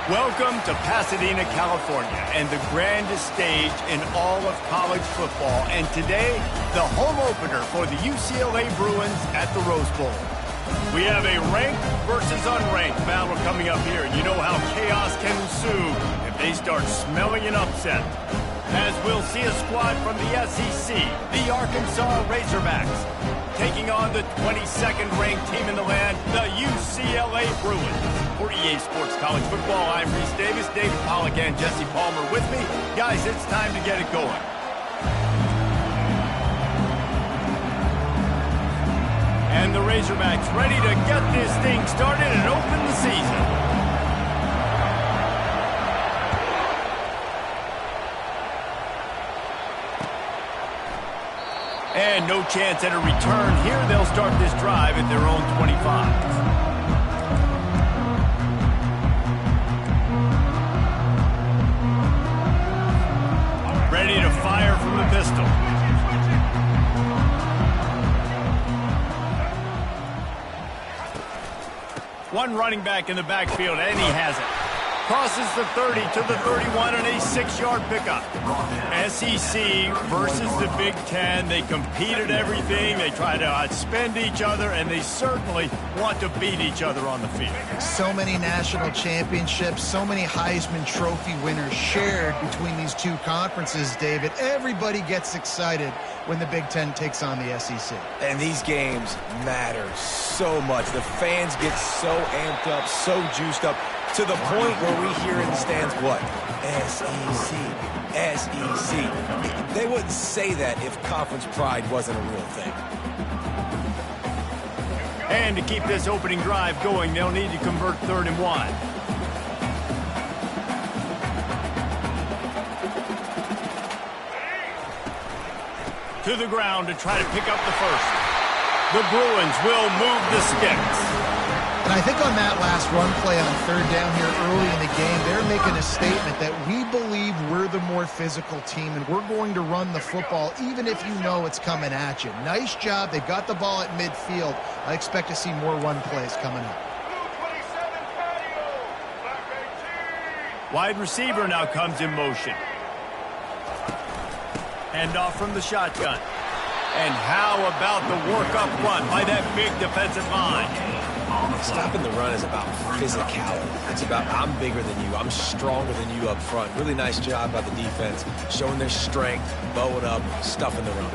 Welcome to Pasadena, California, and the grandest stage in all of college football. And today, the home opener for the UCLA Bruins at the Rose Bowl. We have a ranked versus unranked battle coming up here. You know how chaos can ensue if they start smelling an upset. As we'll see a squad from the SEC, the Arkansas Razorbacks, taking on the 22nd ranked team in the land, the UCLA Bruins. For EA Sports College Football, I'm Reese Davis, David Pollack, and Jesse Palmer with me. Guys, it's time to get it going. And the Razorbacks ready to get this thing started and open the season. And no chance at a return here. They'll start this drive at their own 25. Ready to fire from the pistol. One running back in the backfield, and he has it. Crosses the 30 to the 31 and a 6-yard pickup. SEC versus the Big Ten. They compete at everything. They try to outspend each other, and they certainly want to beat each other on the field. So many national championships, so many Heisman Trophy winners shared between these two conferences, David. Everybody gets excited when the Big Ten takes on the SEC. And these games matter so much. The fans get so amped up, so juiced up, to the point where we hear in the stands, what? SEC, SEC. They wouldn't say that if conference pride wasn't a real thing. And to keep this opening drive going, they'll need to convert 3rd and 1. To the ground to try to pick up the first. The Bruins will move the sticks. And I think on that last run play on 3rd down here early in the game, they're making a statement that we believe we're the more physical team and we're going to run the football even if you know it's coming at you. Nice job. They got the ball at midfield. I expect to see more run plays coming up. Wide receiver now comes in motion. Hand off from the shotgun. And how about the work up front by that big defensive line? Stopping the run is about physicality. It's about I'm bigger than you. I'm stronger than you up front. Really nice job by the defense, showing their strength, bowing up, stuffing the run.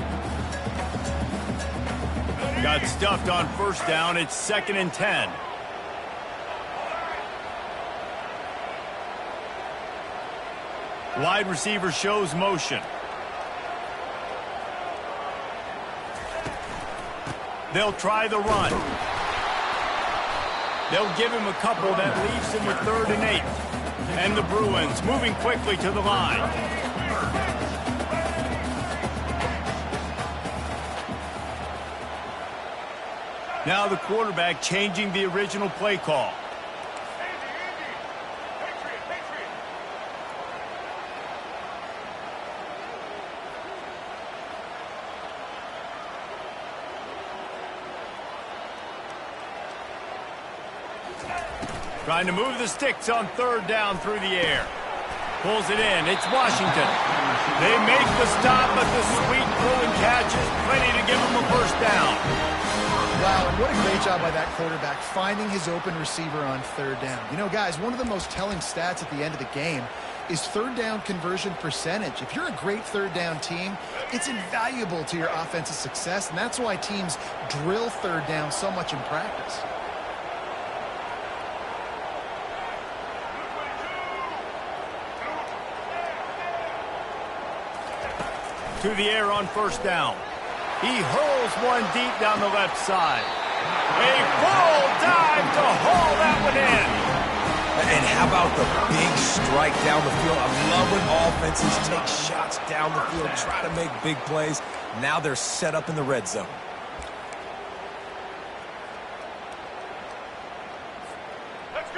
Got stuffed on 1st down. It's 2nd and 10. Wide receiver shows motion. They'll try the run. They'll give him a couple that leaves him with 3rd and 8. And the Bruins moving quickly to the line. Now the quarterback changing the original play call. Trying to move the sticks on 3rd down through the air. Pulls it in. It's Washington. They make the stop, but the sweet throw-and catch is plenty to give them a 1st down. Wow, and what a great job by that quarterback, finding his open receiver on 3rd down. You know, guys, one of the most telling stats at the end of the game is 3rd down conversion percentage. If you're a great 3rd down team, it's invaluable to your offensive success, and that's why teams drill 3rd down so much in practice. To the air on 1st down. He hurls one deep down the left side. A full dive to haul that one in. And how about the big strike down the field? I love when offenses take shots down the field, try to make big plays. Now they're set up in the red zone.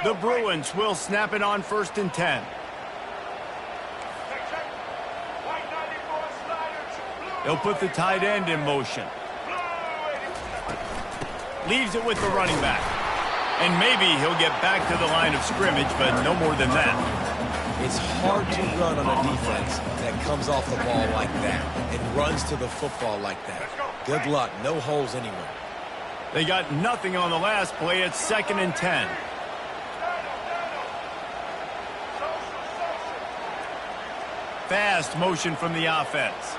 The Bruins will snap it on 1st and 10. They'll put the tight end in motion. Leaves it with the running back. And maybe he'll get back to the line of scrimmage, but no more than that. It's hard to run on a defense that comes off the ball like that and runs to the football like that. Good luck. No holes anywhere. They got nothing on the last play. It's 2nd and 10. Fast motion from the offense.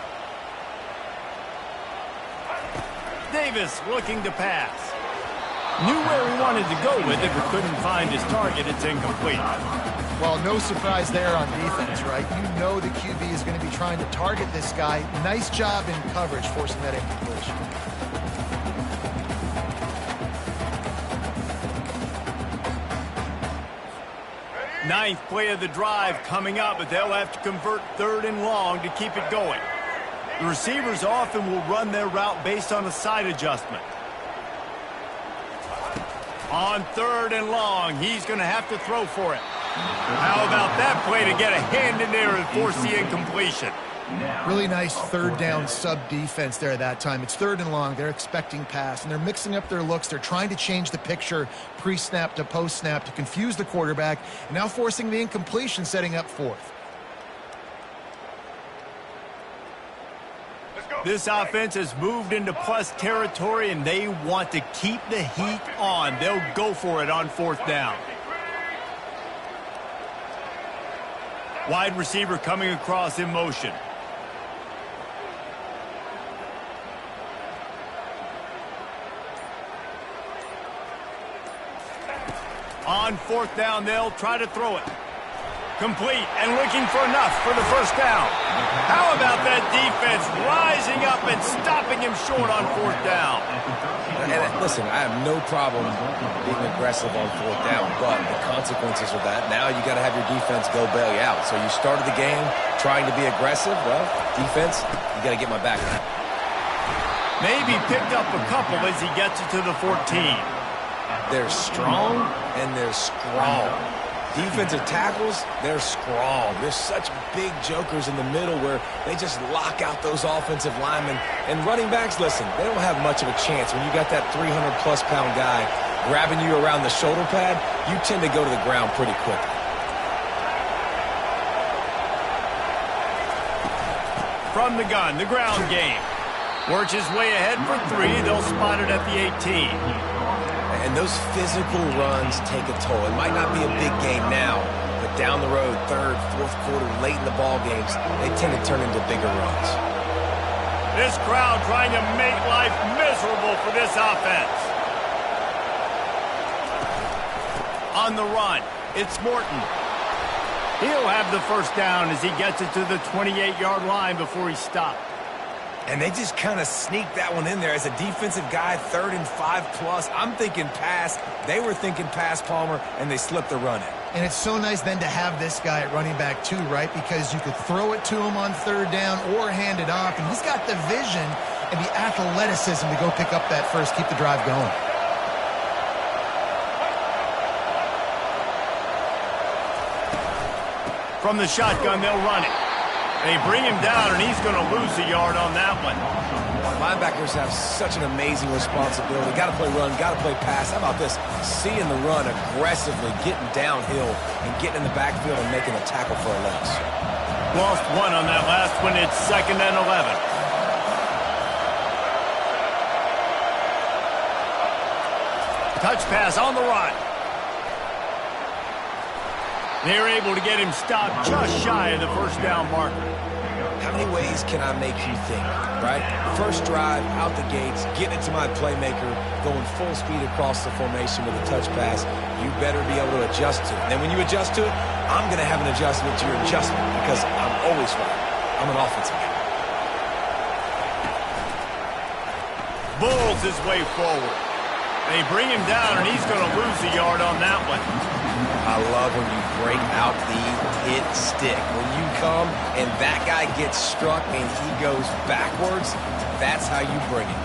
Davis looking to pass. Knew where he wanted to go with it, but couldn't find his target. It's incomplete. Well, no surprise there on defense, right? You know the QB is going to be trying to target this guy. Nice job in coverage, forcing that incompletion. Ninth play of the drive coming up, but they'll have to convert 3rd and long to keep it going. The receivers often will run their route based on a side adjustment. On 3rd and long, he's going to have to throw for it. How about that play to get a hand in there and force the incompletion? Really nice 3rd down sub-defense there that time. It's 3rd and long. They're expecting pass, and they're mixing up their looks. They're trying to change the picture pre-snap to post-snap to confuse the quarterback, and now forcing the incompletion, setting up 4th. This offense has moved into plus territory, and they want to keep the heat on. They'll go for it on 4th down. Wide receiver coming across in motion. On 4th down, they'll try to throw it. Complete and looking for enough for the 1st down. How about that defense rising up and stopping him short on 4th down? And listen, I have no problem being aggressive on 4th down, but the consequences of that, now you got to have your defense go bail you out. So you started the game trying to be aggressive. Well, defense, you got to get my back. Maybe picked up a couple as he gets it to the 14. They're strong and they're strong. Defensive tackles, they're strong. There's such big jokers in the middle where they just lock out those offensive linemen. And running backs, listen, they don't have much of a chance. When you got that 300-plus pound guy grabbing you around the shoulder pad, you tend to go to the ground pretty quickly. From the gun, the ground game. Works his way ahead for 3. They'll spot it at the 18. And those physical runs take a toll. It might not be a big game now, but down the road, 3rd, 4th quarter, late in the ball games, they tend to turn into bigger runs. This crowd trying to make life miserable for this offense. On the run, it's Morton. He'll have the 1st down as he gets it to the 28-yard line before he stopped. And they just kind of sneaked that one in there. As a defensive guy, 3rd and 5+. I'm thinking pass. They were thinking pass, Palmer, and they slipped the run in. And it's so nice then to have this guy at running back too, right? Because you could throw it to him on 3rd down or hand it off. And he's got the vision and the athleticism to go pick up that first, keep the drive going. From the shotgun, they'll run it. They bring him down, and he's going to lose a yard on that one. Linebackers have such an amazing responsibility. Got to play run, got to play pass. How about this? Seeing the run aggressively, getting downhill, and getting in the backfield and making a tackle for a loss. Lost 1 on that last one. It's 2nd and 11. Touch pass on the run. They're able to get him stopped just shy of the 1st down marker. How many ways can I make you think, right? First drive, out the gates, getting it to my playmaker, going full speed across the formation with a touch pass. You better be able to adjust to it. And then when you adjust to it, I'm going to have an adjustment to your adjustment because I'm always right. I'm an offensive guy. Bulls his way forward. They bring him down, and he's going to lose a yard on that one. I love when you break out the hit stick. When you come and that guy gets struck and he goes backwards, that's how you bring it.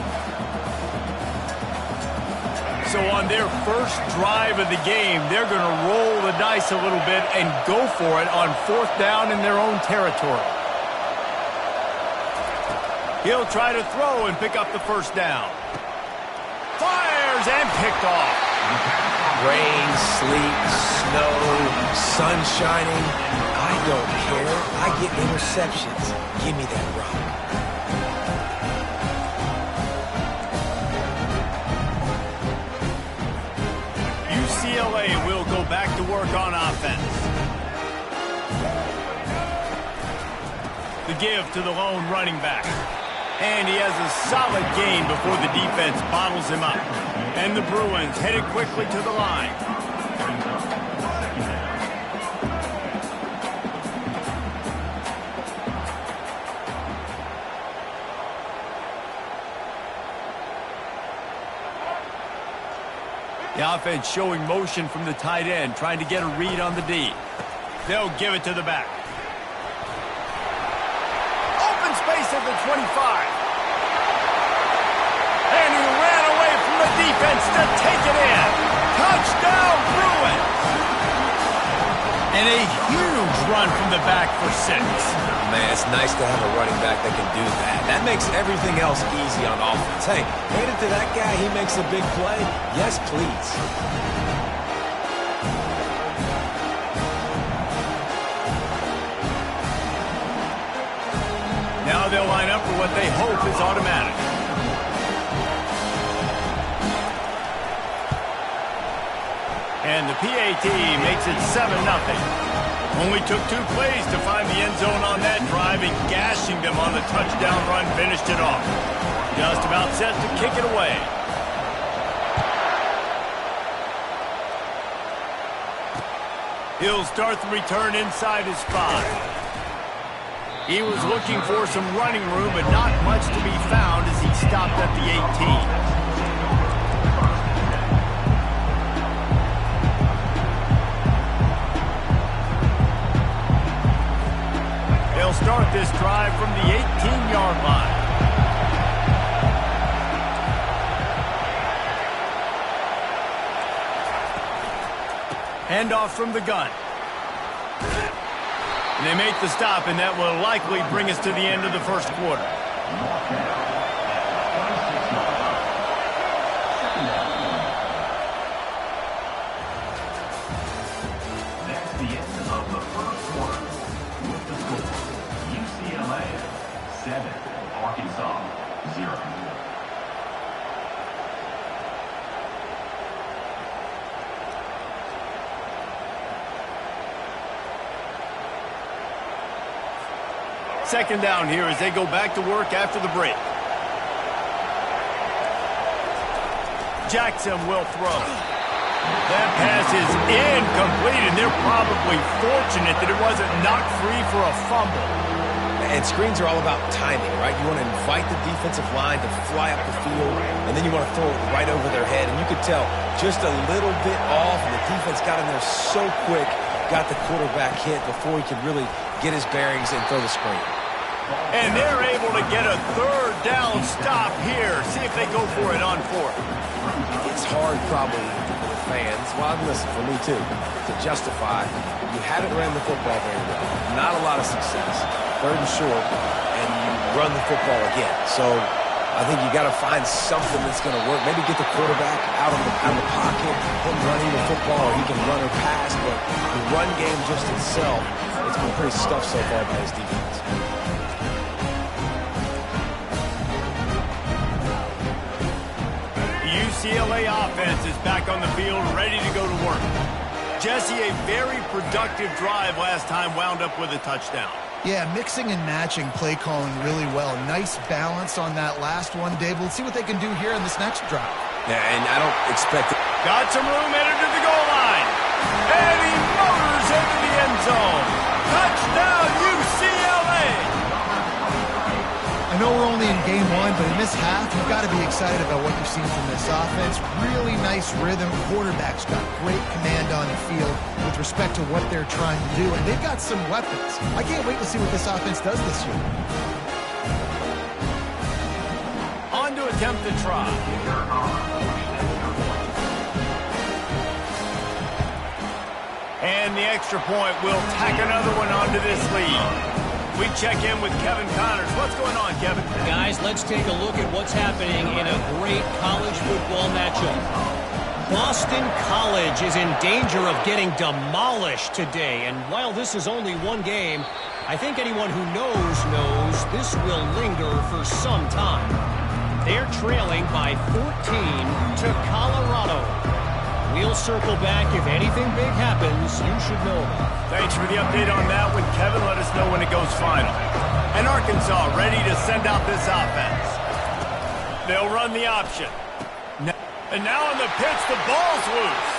So on their first drive of the game, they're going to roll the dice a little bit and go for it on 4th down in their own territory. He'll try to throw and pick up the 1st down. Fires and picked off. Rain, sleet, snow, sun shining. I don't care. I get interceptions. Give me that rock. UCLA will go back to work on offense. The give to the lone running back. And he has a solid gain before the defense bottles him up. And the Bruins headed quickly to the line. The offense showing motion from the tight end, trying to get a read on the D. They'll give it to the back. Open space at the 25. And he ran away from the defense to take it in. Touchdown, Bruins! And a huge run from the back for 6. Man, it's nice to have a running back that can do that. That makes everything else easy on offense. Hey, hand it to that guy. He makes a big play. Yes, please. Now they'll line up for what they hope is automatic. And the PAT makes it 7-0. Only took 2 plays to find the end zone on that drive, and gashing them on the touchdown run finished it off. Just about set to kick it away. He'll start the return inside his 5. He was looking for some running room, but not much to be found as he stopped at the 18. They'll start this drive from the 18-yard line. Handoff from the gun. And they make the stop, and that will likely bring us to the end of the first quarter. That's the end of the first quarter. With the score, UCLA 7, Arkansas 0. Second down here as they go back to work after the break. Jackson will throw. That pass is incomplete, and they're probably fortunate that it wasn't knocked free for a fumble. And screens are all about timing, right? You want to invite the defensive line to fly up the field, and then you want to throw it right over their head. And you could tell just a little bit off, and the defense got in there so quick, got the quarterback hit before he could really get his bearings and throw the screen. And they're able to get a third down stop here. See if they go for it on 4th. It's hard probably for the fans, well, listen, for me too, to justify you haven't ran the football very well. Not a lot of success. 3rd and short, and you run the football again. So I think you got to find something that's going to work. Maybe get the quarterback out of the pocket, him running the football, or he can run or pass. But the run game just itself, it's been pretty stuffed so far by his defense. UCLA offense is back on the field, ready to go to work. Jesse, a very productive drive last time, wound up with a touchdown. Yeah, mixing and matching play calling really well. Nice balance on that last one, Dave. We'll see what they can do here in this next drive. Yeah, and I don't expect it. Got some room, headed to the goal line. And he motors into the end zone. Touchdown, UCLA! I know we're only in game 1, but in this half, you've got to be excited about what you've seen from this offense. Really nice rhythm. Quarterback's got great command on the field with respect to what they're trying to do, and they've got some weapons. I can't wait to see what this offense does this year. On to attempt the try. And the extra point will tack another one onto this lead. We check in with Kevin Connors. What's going on, Kevin? Guys, let's take a look at what's happening in a great college football matchup. Boston College is in danger of getting demolished today. And while this is only one game, I think anyone who knows this will linger for some time. They're trailing by 14 to Colorado. We'll circle back if anything big happens you should know about. Thanks for the update on that one, Kevin. Let us know when it goes final. And Arkansas ready to send out this offense. They'll run the option. And now on the pitch, the ball's loose.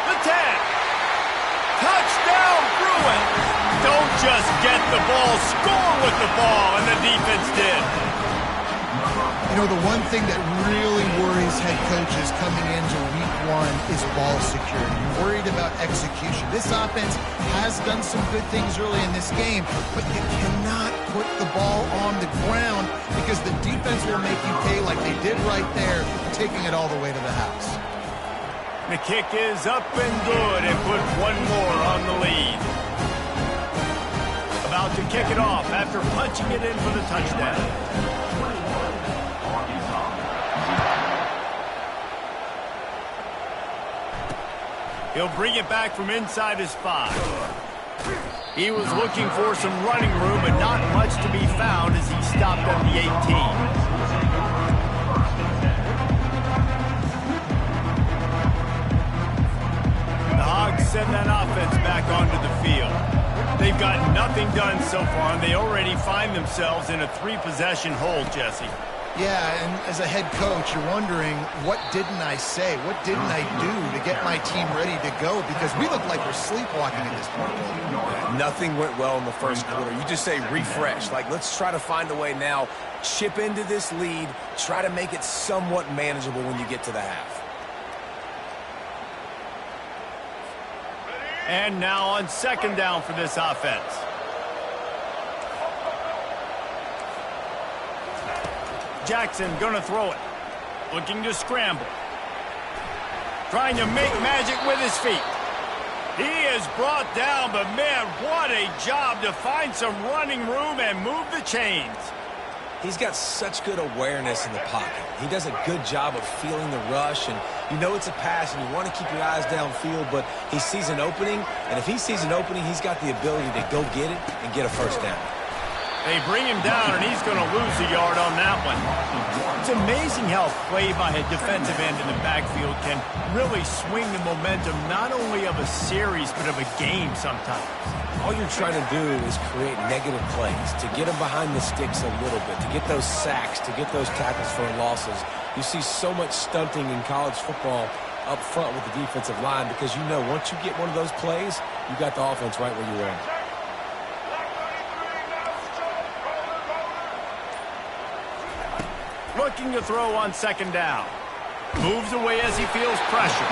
The 10. Touchdown, Bruins. Don't just get the ball, score with the ball, and the defense did. You know, the one thing that really worries head coaches coming into week one is ball security. You're worried about execution. This offense has done some good things early in this game, but you cannot put the ball on the ground because the defense will make you pay like they did right there, taking it all the way to the house. The kick is up and good and put one more on the lead. About to kick it off after punching it in for the touchdown. He'll bring it back from inside his 5. He was looking for some running room, but not much to be found as he stopped at the 18. The Hogs send that offense back onto the field. They've got nothing done so far, and they already find themselves in a 3-possession hole, Jesse. Yeah, and as a head coach, you're wondering, what didn't I say? What didn't I do to get my team ready to go? Because we look like we're sleepwalking at this point. Yeah, nothing went well in the first quarter. You just say refresh. Like, let's try to find a way now, chip into this lead, try to make it somewhat manageable when you get to the half. And now on second down for this offense. Jackson gonna throw it. Looking to scramble. Trying to make magic with his feet. He is brought down, but man, what a job to find some running room and move the chains. He's got such good awareness in the pocket. He does a good job of feeling the rush, and you know it's a pass, and you want to keep your eyes downfield, but he sees an opening, and if he sees an opening, he's got the ability to go get it and get a first down. They bring him down, and he's going to lose a yard on that one. It's amazing how play by a defensive end in the backfield can really swing the momentum not only of a series, but of a game sometimes. All you're trying to do is create negative plays, to get them behind the sticks a little bit, to get those sacks, to get those tackles for losses. You see so much stunting in college football up front with the defensive line because you know once you get one of those plays, you got the offense right where you want it. Looking to throw on second down. Moves away as he feels pressure.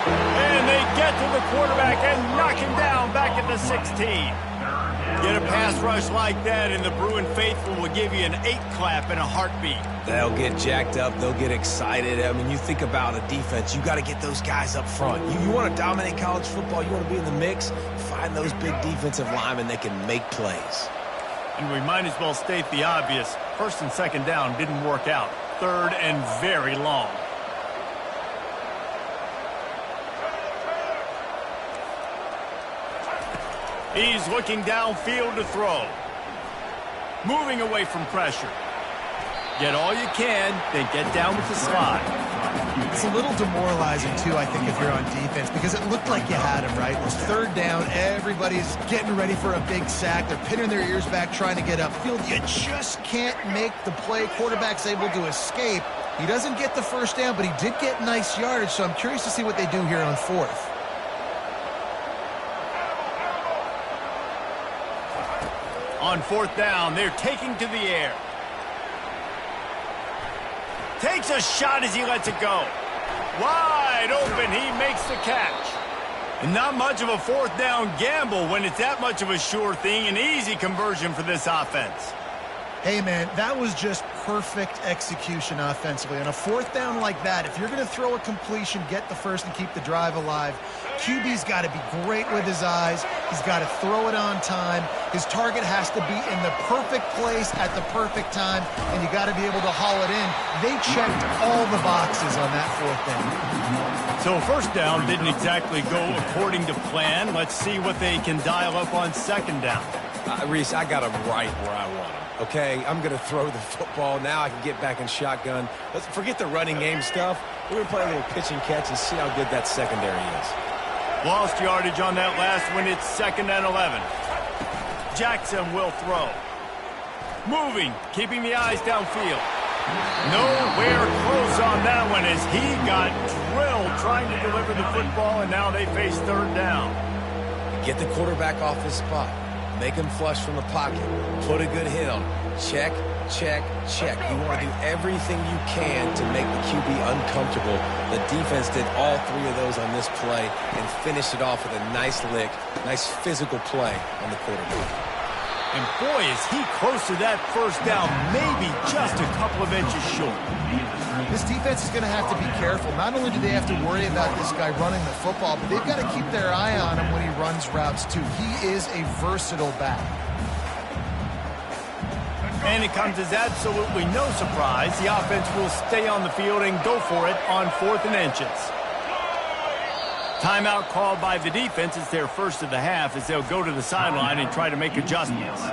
And they get to the quarterback and knock him down back at the 16. Get a pass rush like that, and the Bruin faithful will give you an 8-clap in a heartbeat. They'll get jacked up. They'll get excited. I mean, you think about a defense. You got to get those guys up front. You want to dominate college football. You want to be in the mix. Find those big defensive linemen that can make plays. And we might as well state the obvious. First and second down didn't work out. Third and very long. He's looking downfield to throw. Moving away from pressure. Get all you can, then get down with the slide. It's a little demoralizing, too, I think, if you're on defense, because it looked like you had him, right? It was third down. Everybody's getting ready for a big sack. They're pinning their ears back, trying to get upfield. You just can't make the play. Quarterback's able to escape. He doesn't get the first down, but he did get nice yardage, so I'm curious to see what they do here on fourth. On fourth down, they're taking to the air. Takes a shot as he lets it go. Wide open, he makes the catch. And not much of a fourth down gamble when it's that much of a sure thing. An easy conversion for this offense. Hey, man, that was just perfect execution offensively. On a fourth down like that, if you're going to throw a completion, get the first and keep the drive alive, QB's got to be great with his eyes. He's got to throw it on time. His target has to be in the perfect place at the perfect time, and you got to be able to haul it in. They checked all the boxes on that fourth down. So first down didn't exactly go according to plan. Let's see what they can dial up on second down. Reese, I got him right where I want him. Okay, I'm going to throw the football. Now I can get back in shotgun. Let's forget the running game stuff. We're going to play a little pitch and catch and see how good that secondary is. Lost yardage on that last one. It's 2nd and 11. Jackson will throw. Moving, keeping the eyes downfield. Nowhere close on that one as he got drilled trying to deliver the football, and now they face third down. Get the quarterback off his spot. Make him flush from the pocket. Put a good hit on him. Check, check, check. You want to do everything you can to make the QB uncomfortable. The defense did all three of those on this play and finished it off with a nice lick, nice physical play on the quarterback. And boy, is he close to that first down, maybe just a couple of inches short. This defense is going to have to be careful. Not only do they have to worry about this guy running the football, but they've got to keep their eye on him when he runs routes too. He is a versatile back. And it comes as absolutely no surprise. The offense will stay on the field and go for it on 4th and inches. Timeout called by the defense. It's their first of the half as they'll go to the sideline and try to make adjustments.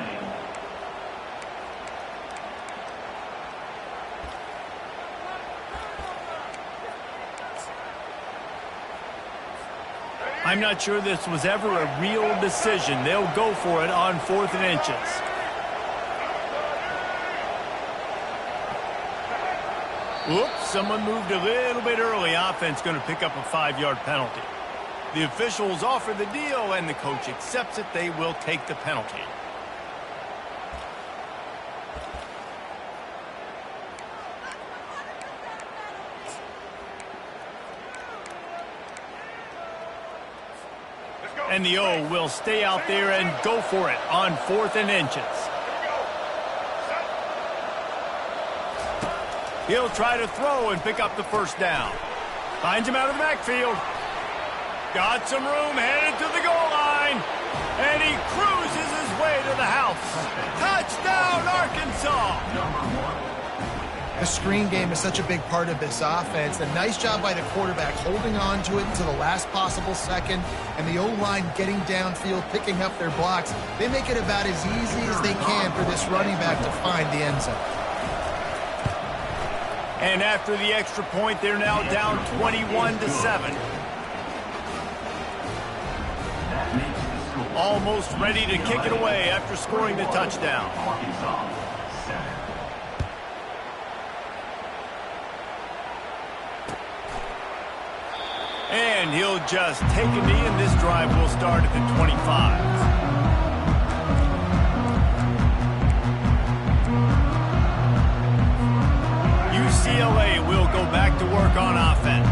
I'm not sure this was ever a real decision. They'll go for it on 4th and inches. Oops, someone moved a little bit early. Offense going to pick up a 5-yard penalty. The officials offer the deal, and the coach accepts it. They will take the penalty. And the O will stay out there and go for it on 4th and inches. He'll try to throw and pick up the first down. Finds him out of the backfield. Got some room, headed to the goal line. And he cruises his way to the house. Touchdown, Arkansas! The screen game is such a big part of this offense. A nice job by the quarterback holding on to it until the last possible second, and the O-line getting downfield, picking up their blocks. They make it about as easy as they can for this running back to find the end zone. And after the extra point, they're now down 21-7. Almost ready to kick it away after scoring the touchdown. And he'll just take a knee, and this drive will start at the 25. UCLA will go back to work on offense.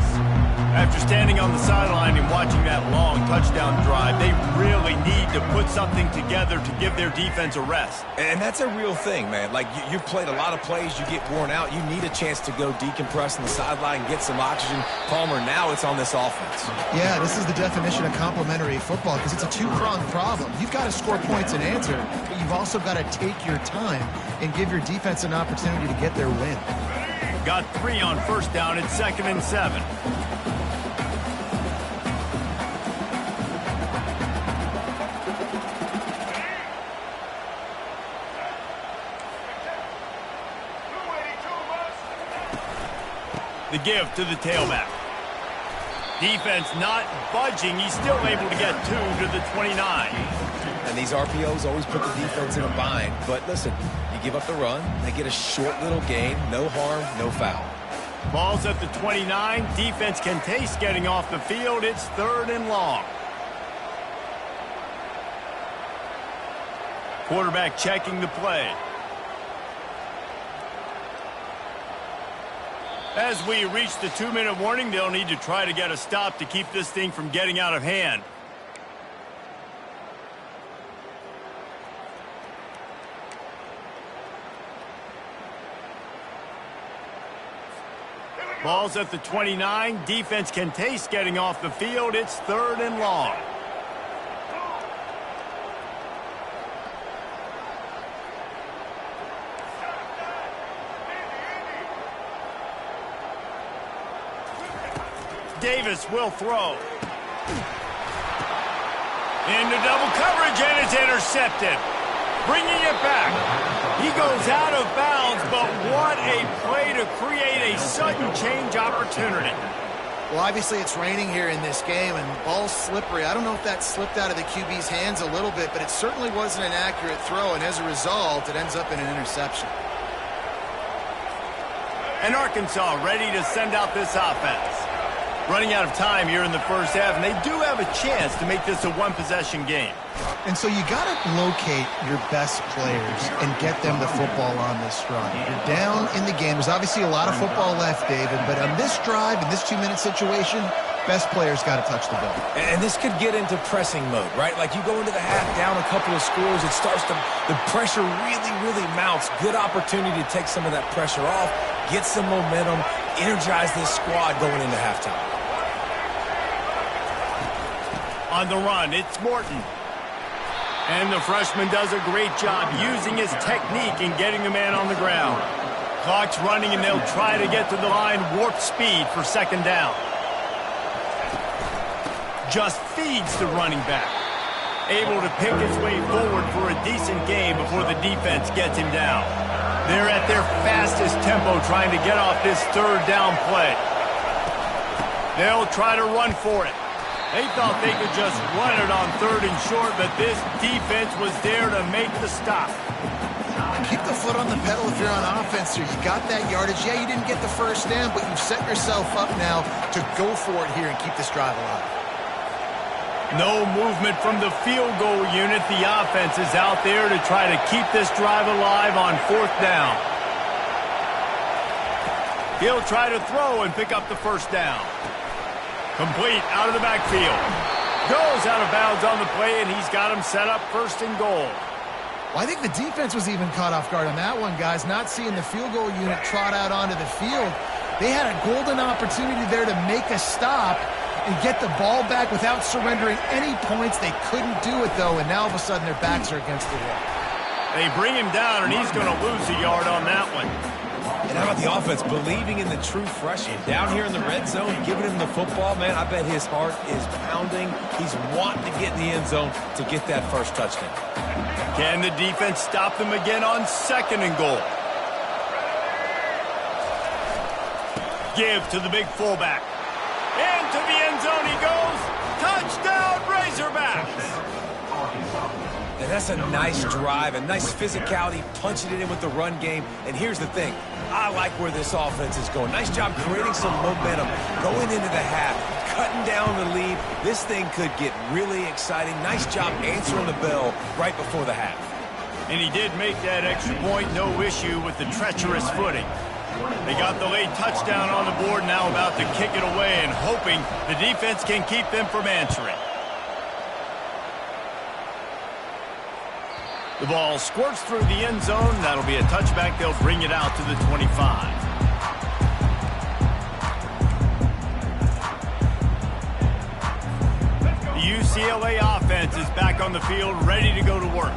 After standing on the sideline and watching that long touchdown drive, they really need to put something together to give their defense a rest. And that's a real thing, man. Like, you've played a lot of plays, you get worn out, you need a chance to go decompress on the sideline, get some oxygen. Palmer, now it's on this offense. Yeah, this is the definition of complementary football because it's a two-pronged problem. You've got to score points and answer, but you've also got to take your time and give your defense an opportunity to get their win. Got 3 on first down at 2nd and 7. The give to the tailback. Defense not budging. He's still able to get 2 to the 29. And these RPOs always put the defense in a bind. But listen, you give up the run, they get a short little gain, no harm, no foul. Ball's at the 29. Defense can taste getting off the field. It's 3rd and long. Quarterback checking the play. As we reach the 2-minute warning, they'll need to try to get a stop to keep this thing from getting out of hand. Ball's at the 29. Defense can taste getting off the field. It's 3rd and long. Davis will throw. Into double coverage, and it's intercepted. Bringing it back. He goes out of bounds, but what a play to create a sudden change opportunity. Well, obviously it's raining here in this game, and the ball's slippery. I don't know if that slipped out of the QB's hands a little bit, but it certainly wasn't an accurate throw, and as a result, it ends up in an interception. And Arkansas ready to send out this offense. Running out of time here in the first half, and they do have a chance to make this a one-possession game. And so you got to locate your best players and get them the football on this drive. You're down in the game. There's obviously a lot of football left, David, but on this drive, in this 2-minute situation, best players got to touch the ball. And this could get into pressing mode, right? Like you go into the half down a couple of scores, it starts to, the pressure really mounts. Good opportunity to take some of that pressure off, get some momentum, energize this squad going into halftime. On the run, it's Morton. And the freshman does a great job using his technique and getting the man on the ground. Clock's running, and they'll try to get to the line, warp speed for 2nd down. Just feeds the running back. Able to pick his way forward for a decent gain before the defense gets him down. They're at their fastest tempo trying to get off this 3rd down play. They'll try to run for it. They thought they could just run it on 3rd and short, but this defense was there to make the stop. Keep the foot on the pedal if you're on offense here. You got that yardage. Yeah, you didn't get the 1st down, but you've set yourself up now to go for it here and keep this drive alive. No movement from the field goal unit. The offense is out there to try to keep this drive alive on 4th down. He'll try to throw and pick up the 1st down. Complete out of the backfield. Goes out of bounds on the play, and he's got him set up 1st and goal. Well, I think the defense was even caught off guard on that one, guys. Not seeing the field goal unit trot out onto the field. They had a golden opportunity there to make a stop and get the ball back without surrendering any points. They couldn't do it, though, and now all of a sudden their backs are against the wall. They bring him down, and he's going to lose a yard on that one. And how about the offense believing in the true freshman? Down here in the red zone, giving him the football, man, I bet his heart is pounding. He's wanting to get in the end zone to get that 1st touchdown. Can the defense stop them again on 2nd and goal? Give to the big fullback. Into the end zone he goes. Touchdown, Razorbacks! And that's a nice drive, a nice physicality, punching it in with the run game. And here's the thing. I like where this offense is going. Nice job creating some momentum, going into the half, cutting down the lead. This thing could get really exciting. Nice job answering the bell right before the half. And he did make that extra point, no issue with the treacherous footing. They got the late touchdown on the board, now about to kick it away and hoping the defense can keep them from answering. The ball squirts through the end zone. That'll be a touchback. They'll bring it out to the 25. The UCLA offense is back on the field, ready to go to work.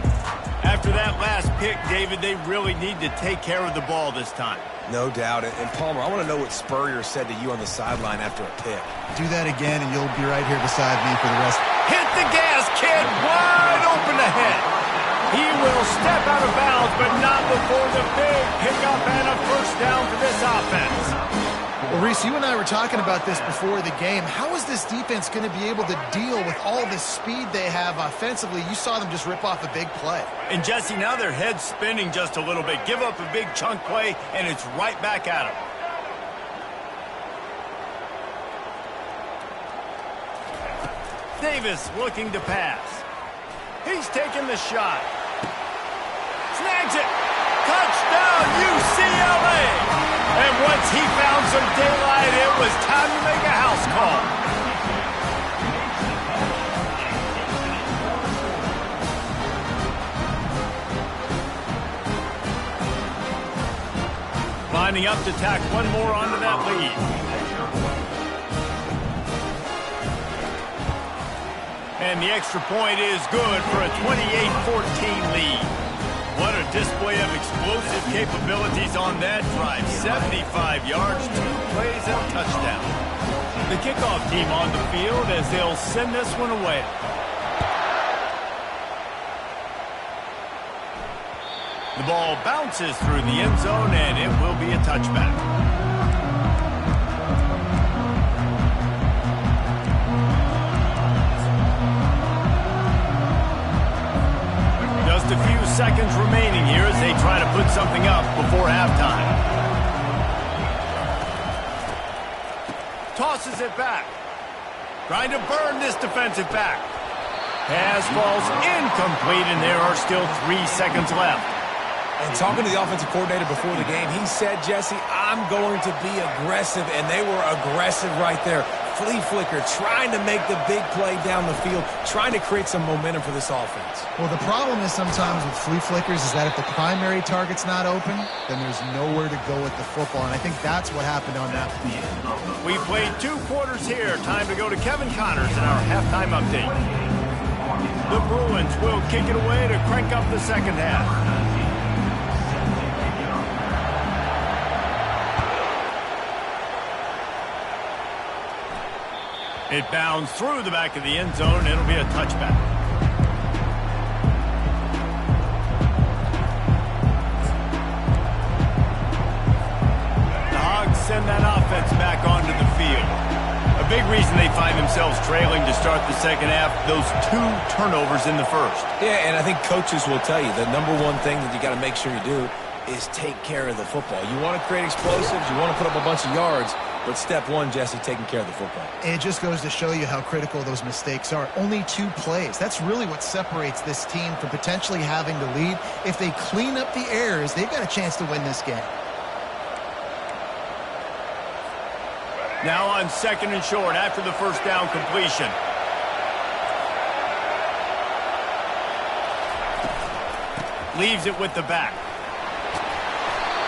After that last pick, David, they really need to take care of the ball this time. No doubt. And Palmer, I want to know what Spurrier said to you on the sideline after a pick. Do that again, and you'll be right here beside me for the rest. Hit the gas, kid. Wide open ahead. He will step out of bounds, but not before the big pickup and a 1st down for this offense. Well, Reese, you and I were talking about this before the game. How is this defense going to be able to deal with all the speed they have offensively? You saw them just rip off a big play. And, Jesse, now their head's spinning just a little bit. Give up a big chunk play, and it's right back at them. Davis looking to pass. He's taking the shot. Snags it. Touchdown, UCLA. And once he found some daylight, it was time to make a house call. lining up to tack one more onto that lead. And the extra point is good for a 28-14 lead. What a display of explosive capabilities on that drive. 75 yards, 2 plays, and a touchdown. The kickoff team on the field as they'll send this one away. The ball bounces through the end zone, and it will be a touchback. Just a few seconds remaining here as they try to put something up before halftime. Tosses it back. Trying to burn this defensive back. Pass falls incomplete, and there are still 3 seconds left. And talking to the offensive coordinator before the game, he said, Jesse, I'm going to be aggressive, and they were aggressive right there. Flea flicker, trying to make the big play down the field, trying to create some momentum for this offense. Well, the problem is sometimes with flea flickers is that if the primary target's not open, then there's nowhere to go with the football, and I think that's what happened on that play. We played 2 quarters here. Time to go to Kevin Connors in our halftime update. The Bruins will kick it away to crank up the second half. It bounds through the back of the end zone. It'll be a touchback. The Hogs send that offense back onto the field. A big reason they find themselves trailing to start the second half, those 2 turnovers in the first. Yeah, and I think coaches will tell you the number one thing that you got to make sure you do is take care of the football. You want to create explosives, you want to put up a bunch of yards, but step 1, Jesse, taking care of the football. And it just goes to show you how critical those mistakes are. Only 2 plays. That's really what separates this team from potentially having to lead. If they clean up the errors, they've got a chance to win this game. Now on 2nd and short after the first down completion. Leaves it with the back.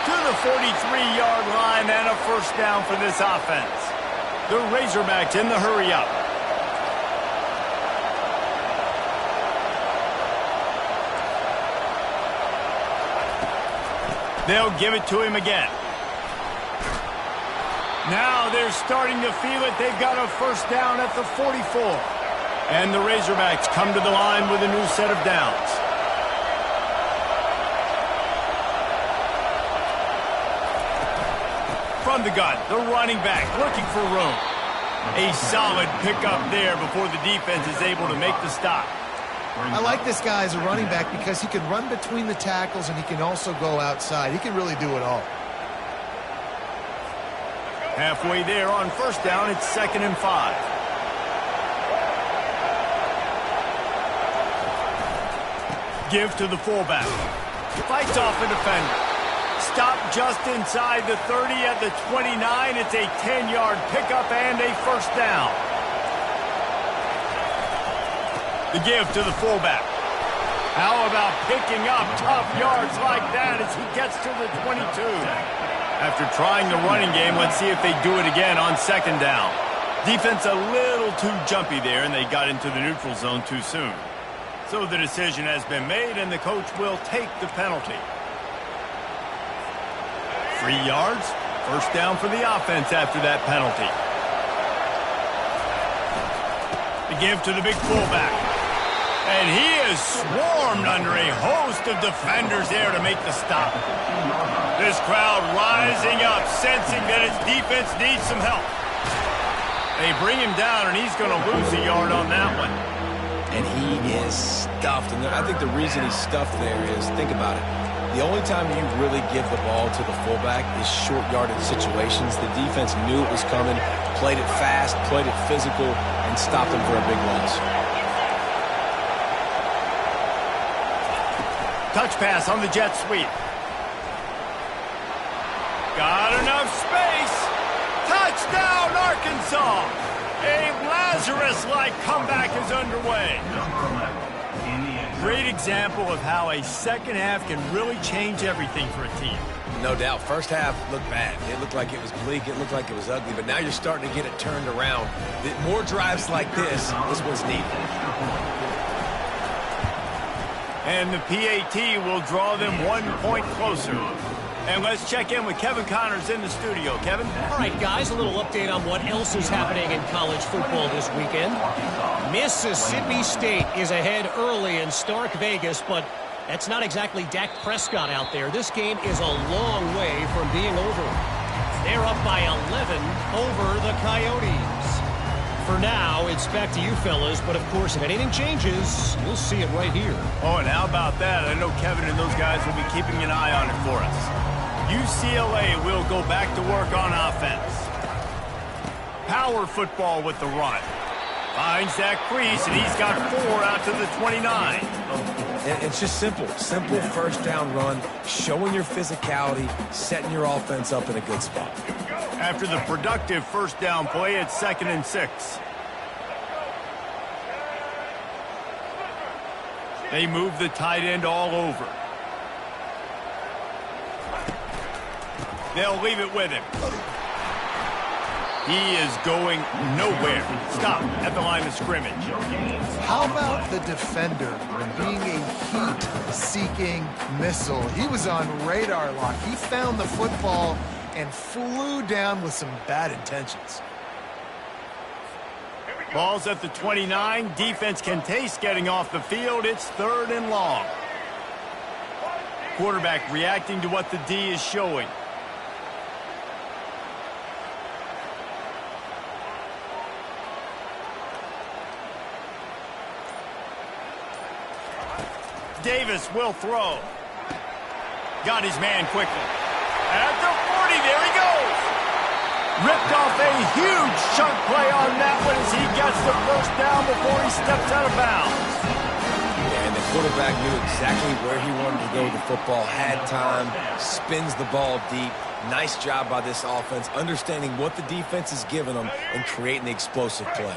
To the 43-yard line and a first down for this offense. The Razorbacks in the hurry-up. They'll give it to him again. Now they're starting to feel it. They've got a first down at the 44. And the Razorbacks come to the line with a new set of downs. From the gun, the running back looking for room. A solid pickup there before the defense is able to make the stop. I like this guy as a running back because he can run between the tackles and he can also go outside. He can really do it all. Halfway there on first down, it's 2nd and 5. Give to the fullback. Fights off a defender. Stop just inside the 30 at the 29. It's a 10-yard pickup and a first down. The give to the fullback. How about picking up tough yards like that as he gets to the 22? After trying the running game, let's see if they do it again on 2nd down. Defense a little too jumpy there, and they got into the neutral zone too soon. So the decision has been made, and the coach will take the penalty. 3 yards, first down for the offense after that penalty. The give to the big fullback. And he is swarmed under a host of defenders there to make the stop. This crowd rising up, sensing that its defense needs some help. They bring him down, and he's going to lose a yard on that one. And he is stuffed. And I think the reason he's stuffed there is, think about it. The only time you really give the ball to the fullback is short yardage situations. The defense knew it was coming, played it fast, played it physical, and stopped him for a big loss. Touch pass on the jet sweep. Got enough space. Touchdown, Arkansas. A Lazarus-like comeback is underway. 3 great example of how a second half can really change everything for a team. No doubt. First half looked bad. It looked like it was bleak. It looked like it was ugly. But now you're starting to get it turned around. More drives like this is what's needed. And the PAT will draw them 1 point closer. And let's check in with Kevin Connors in the studio. Kevin? All right, guys, a little update on what else is happening in college football this weekend. Mississippi State is ahead early in Stark Vegas, but that's not exactly Dak Prescott out there. This game is a long way from being over. They're up by 11 over the Coyotes. For now, it's back to you fellas, but of course, if anything changes, you'll see it right here. Oh, and how about that? I know Kevin and those guys will be keeping an eye on it for us. UCLA will go back to work on offense. Power football with the run. Finds that crease, and he's got 4 out to the 29. And it's just simple first down run, showing your physicality, setting your offense up in a good spot. After the productive first down play, it's 2nd and 6. They move the tight end all over. They'll leave it with him. He is going nowhere. Stop at the line of scrimmage. How about the defender being a heat-seeking missile? He was on radar lock. He found the football and flew down with some bad intentions. Ball's at the 29. Defense can taste getting off the field. It's 3rd and long. Quarterback reacting to what the D is showing. Davis will throw. Got his man quickly. At the 40, there he goes. Ripped off a huge chunk play on that one as he gets the first down before he steps out of bounds. And the quarterback knew exactly where he wanted to go with the football, had time, spins the ball deep. Nice job by this offense, understanding what the defense is giving them and creating the explosive play.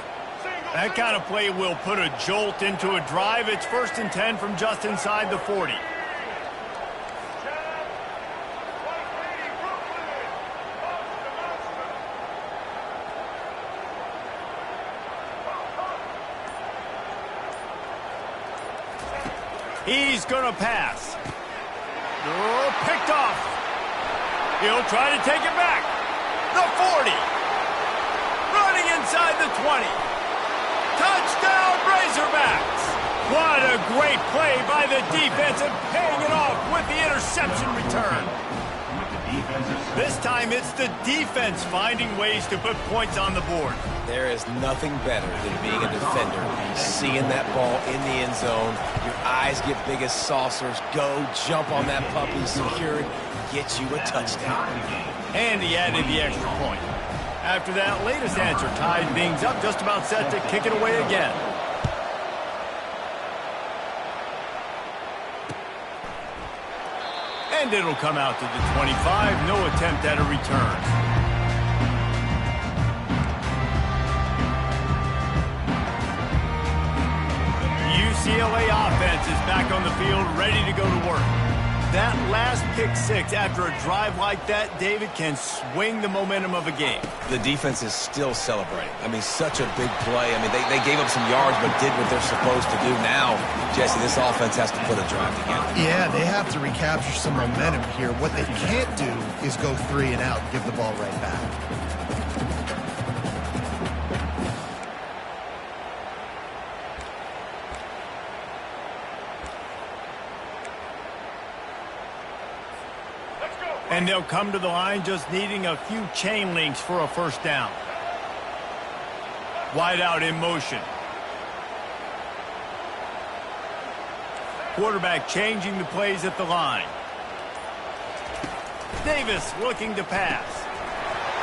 That kind of play will put a jolt into a drive. It's 1st and 10 from just inside the 40. He's going to pass. Oh, picked off. He'll try to take it back. The 40. Running inside the 20. Touchdown, Razorbacks! What a great play by the defense and paying it off with the interception return. This time it's the defense finding ways to put points on the board. There is nothing better than being a defender, seeing that ball in the end zone. Your eyes get big as saucers. Go, jump on that puppy, secure it, get you a touchdown. And he added the extra point. After that latest answer tied things up, just about set to kick it away again. And it'll come out to the 25. No attempt at a return. UCLA offense is back on the field, ready to go to work. That last pick 6 after a drive like that, David, can swing the momentum of a game. The defense is still celebrating. I mean, such a big play. I mean, they gave up some yards but did what they're supposed to do. Now, Jesse, this offense has to put a drive together. Yeah, they have to recapture some momentum here. What they can't do is go 3 and out and give the ball right back. And they'll come to the line just needing a few chain links for a first down. Wide out in motion. Quarterback changing the plays at the line. Davis looking to pass.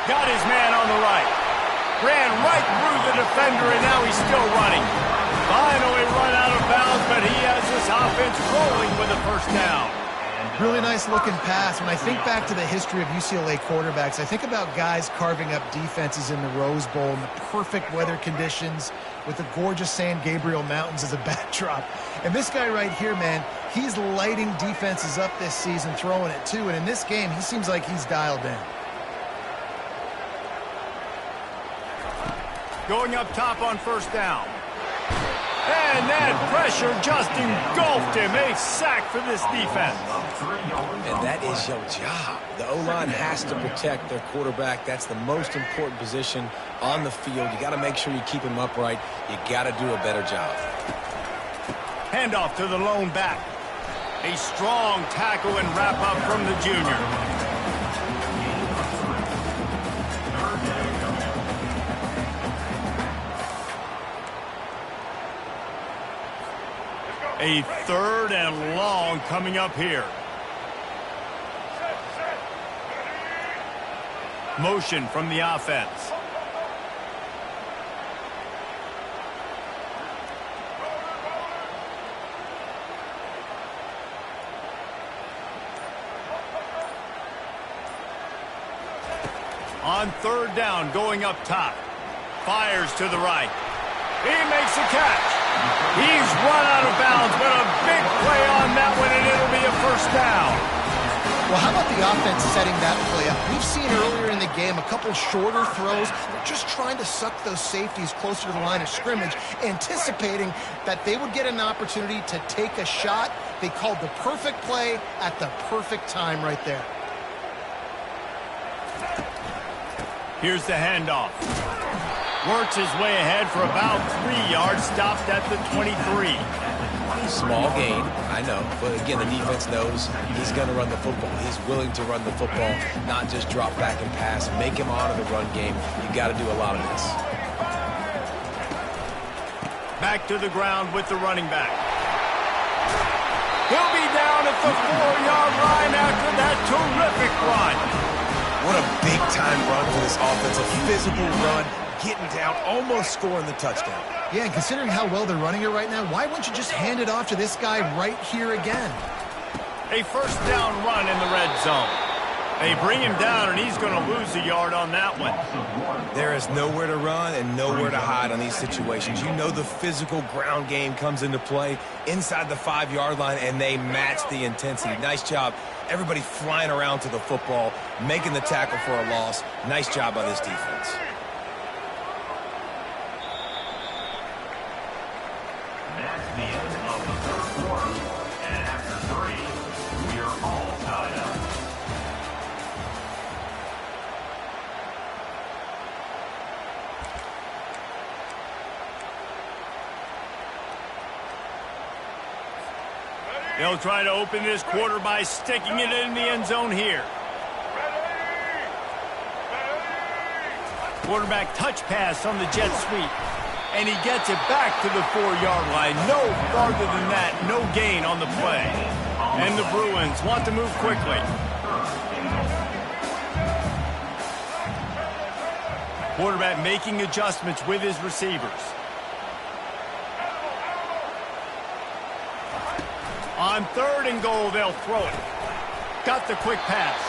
Got his man on the right. Ran right through the defender, and now he's still running. Finally run out of bounds, but he has this offense rolling with a first down. Really nice looking pass. When I think back to the history of UCLA quarterbacks, I think about guys carving up defenses in the Rose Bowl in the perfect weather conditions, with the gorgeous San Gabriel Mountains as a backdrop. And this guy right here, man, he's lighting defenses up this season, throwing it too. And in this game, he seems like he's dialed in. Going up top on first down. And that pressure just engulfed him. A sack for this defense. And that is your job. The O-line has to protect their quarterback. That's the most important position on the field. You got to make sure you keep him upright. You got to do a better job. Handoff to the lone back. A strong tackle and wrap up from the junior. A third and long coming up here. Motion from the offense. On third down, going up top. Fires to the right. He makes a catch. He's run out of bounds, but a big play on that one, and it'll be a first down. Well, how about the offense setting that play up? We've seen earlier in the game a couple shorter throws. They're just trying to suck those safeties closer to the line of scrimmage, anticipating that they would get an opportunity to take a shot. They called the perfect play at the perfect time right there. Here's the handoff. Works his way ahead for about 3 yards, stopped at the 23. Small gain, I know, but again, the defense knows he's going to run the football. He's willing to run the football, not just drop back and pass, make him honor the run game. You got to do a lot of this. Back to the ground with the running back. He'll be down at the 4-yard line after that terrific run. What a big-time run for this offense, a physical run, getting down, almost scoring the touchdown. Yeah, and considering how well they're running it right now, why wouldn't you just hand it off to this guy right here again? A first down run in the red zone. They bring him down, and he's going to lose a yard on that one. There is nowhere to run and nowhere to hide on these situations. You know the physical ground game comes into play inside the 5-yard line, and they match the intensity. Nice job. Everybody flying around to the football, making the tackle for a loss. Nice job by this defense. That's the end of the third quarter. And after 3, we are all tied up. They'll try to open this quarter by sticking it in the end zone here. Quarterback touch pass on the jet sweep. And he gets it back to the 4-yard line. No farther than that. No gain on the play. And the Bruins want to move quickly. Quarterback making adjustments with his receivers. On third and goal, they'll throw it. Got the quick pass.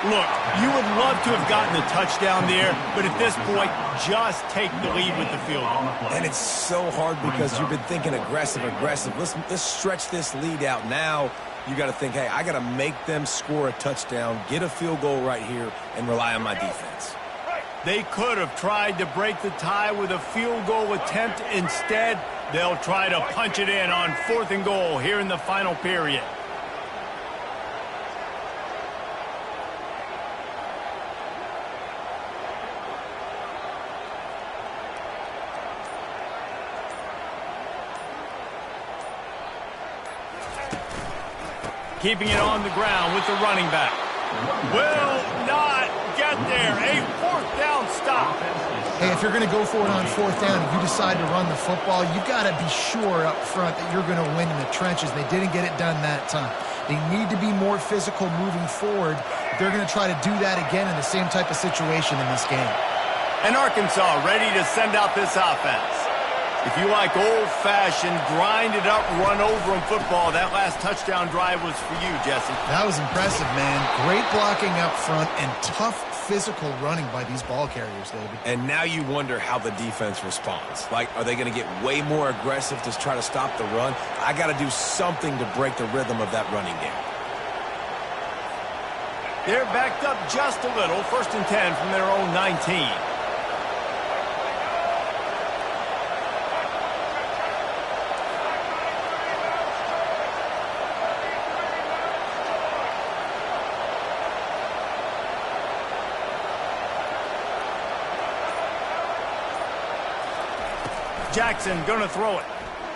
Look, you would love to have gotten the touchdown there, but at this point, just take the lead with the field goal. And it's so hard because you've been thinking aggressive. Let's stretch this lead out. Now you got to think, hey, I got to make them score a touchdown, get a field goal right here, and rely on my defense. They could have tried to break the tie with a field goal attempt. Instead, they'll try to punch it in on 4th and goal here in the final period. Keeping it on the ground with the running back. Will not get there. A 4th down stop. Hey, if you're going to go for it on 4th down and you decide to run the football, you got to be sure up front that you're going to win in the trenches. They didn't get it done that time. They need to be more physical moving forward. They're going to try to do that again in the same type of situation in this game. And Arkansas ready to send out this offense. If you like old-fashioned, grind-it-up, run-over-'em football, that last touchdown drive was for you, Jesse. That was impressive, man. Great blocking up front and tough physical running by these ball carriers, David. And now you wonder how the defense responds. Like, are they going to get way more aggressive to try to stop the run? I got to do something to break the rhythm of that running game. They're backed up just a little. 1st and 10 from their own 19. Jackson going to throw it.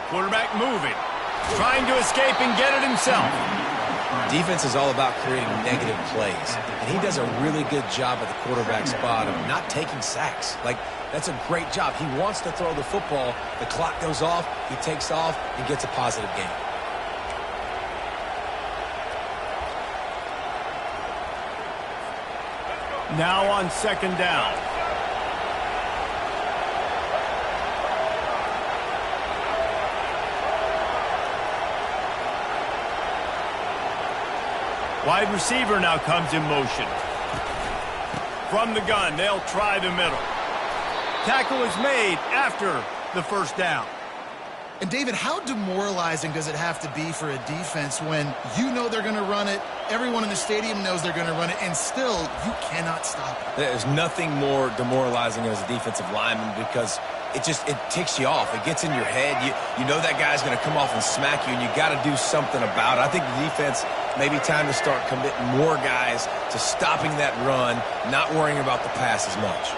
Quarterback moving. Trying to escape and get it himself. Defense is all about creating negative plays, and he does a really good job at the quarterback spot of not taking sacks. Like, that's a great job. He wants to throw the football. The clock goes off. He takes off and gets a positive gain. Now on 2nd down. Wide receiver now comes in motion. From the gun, they'll try the middle. Tackle is made after the 1st down. And, David, how demoralizing does it have to be for a defense when you know they're going to run it, everyone in the stadium knows they're going to run it, and still you cannot stop it? There's nothing more demoralizing as a defensive lineman because it ticks you off. It gets in your head. You know that guy's going to come off and smack you, and you got to do something about it. I think the defense maybe time to start committing more guys to stopping that run, not worrying about the pass as much.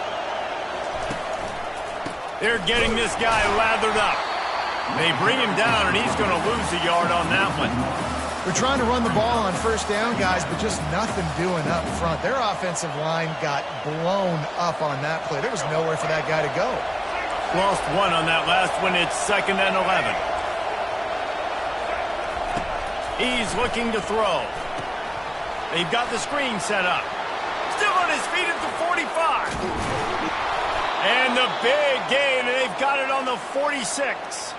They're getting this guy lathered up. They bring him down, and he's going to lose a yard on that one. They're trying to run the ball on 1st down, guys, but just nothing doing up front. Their offensive line got blown up on that play. There was nowhere for that guy to go. Lost 1 on that last one. It's 2nd and 11. He's looking to throw. They've got the screen set up. Still on his feet at the 45. And the big gain, and they've got it on the 46.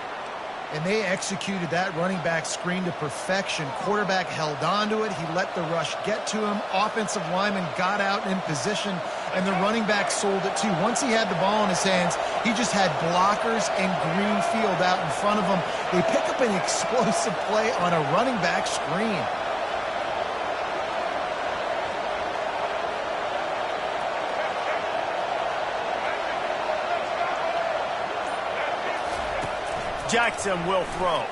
And they executed that running back screen to perfection. Quarterback held on to it. He let the rush get to him. Offensive lineman got out in position, and the running back sold it too. Once he had the ball in his hands, he just had blockers and green field out in front of him. They pick up an explosive play on a running back screen. Jackson will throw.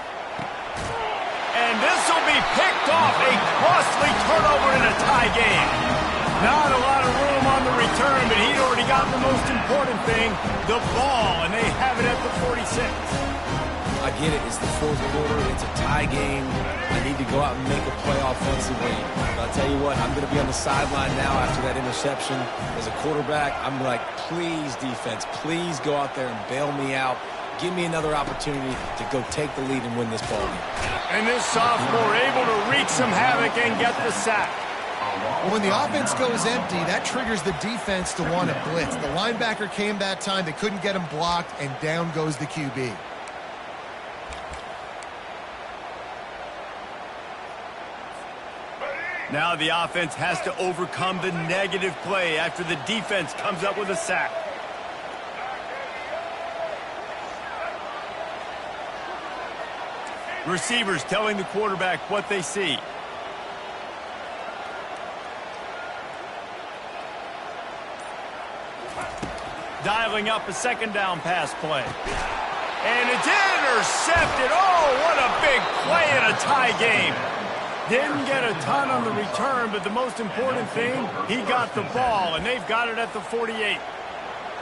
And this will be picked off. A costly turnover in a tie game. Not a lot of room on the return, but he'd already got the most important thing, the ball, and they have it at the 46. I get it. It's the 4th quarter. It's a tie game. I need to go out and make a play offensively. But I'll tell you what, I'm going to be on the sideline now after that interception. As a quarterback, I'm like, please, defense, please go out there and bail me out. Give me another opportunity to go take the lead and win this ball game. And this sophomore able to wreak some havoc and get the sack. Well, when the offense goes empty, that triggers the defense to want to blitz. The linebacker came that time. They couldn't get him blocked, and down goes the QB. Now the offense has to overcome the negative play after the defense comes up with a sack. Receivers telling the quarterback what they see. Dialing up a 2nd down pass play. And it's intercepted. Oh, what a big play in a tie game. Didn't get a ton on the return, but the most important thing, he got the ball, and they've got it at the 48.